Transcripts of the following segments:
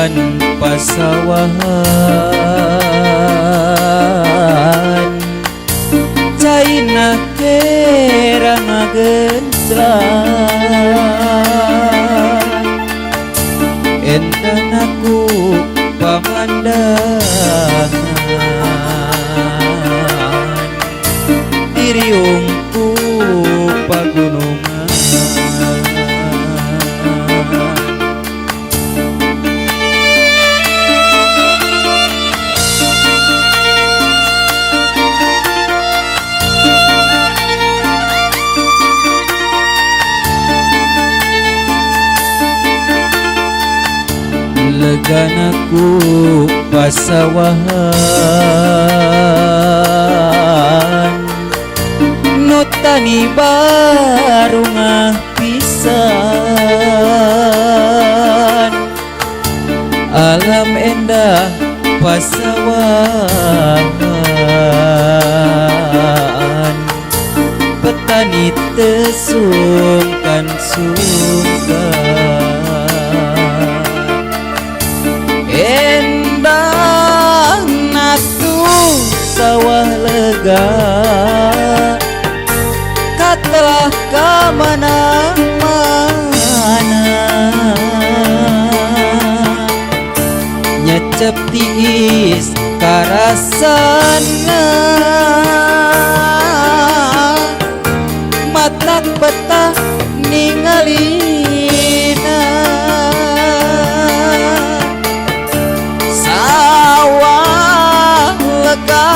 Nutan pasawahan Caina kerang genclang Endan aku pamandangan Diriungku pagunungan Leganaku pasawahan Nutani baru ngapisan Alam endah pasawahan Petani tesungkan Endah natu sawah lega Katelah kamana-mana Nyecep tiis karasana Matak betah ningalina Sawah lega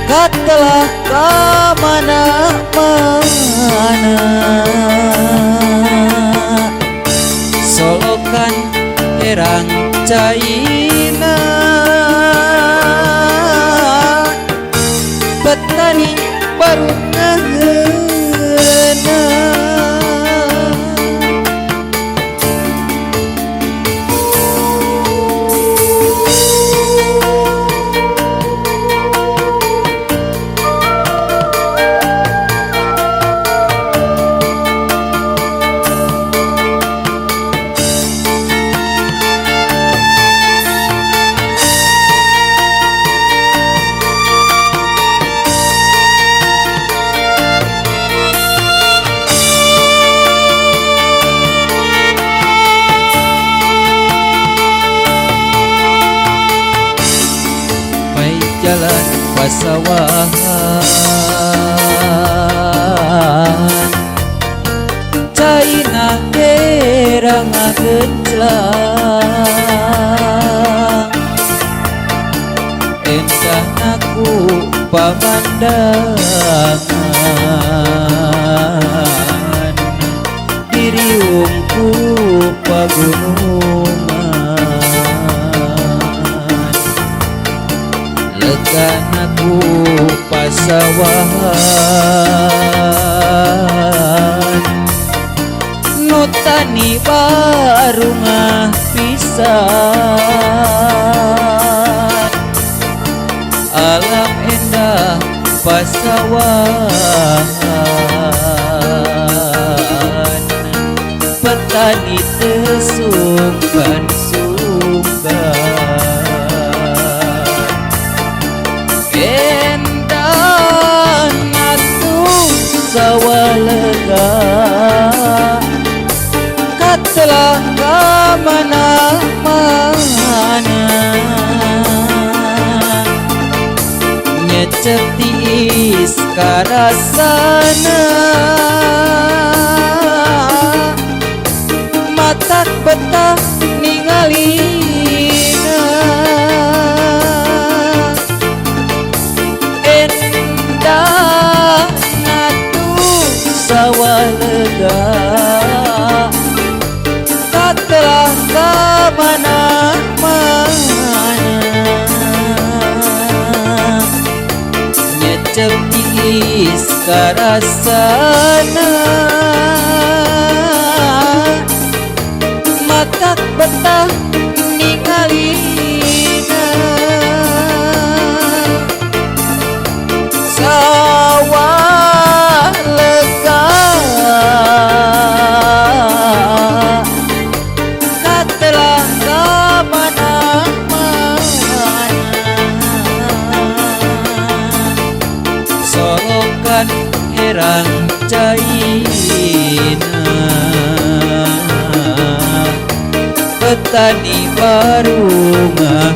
Katelah kamana-mana Solokan erang caina Petani baru ngehena Jalan pasawahan Caina kerang genclang Endah aku pamandangan Diriungku pagunungan Leganaku pasawahan Nutani baru ngapisan Alam endah pasawahan Petani tesungkan-sungkan Endah natu sawah lega Katelah kamana-mana Nyecep tiis karasana Matak betah ningalina Endah natu sawah lega Katelah kamana-mana Nyecep tiis karasana Matak betah ningalina Sawah lega caina petani baru ngah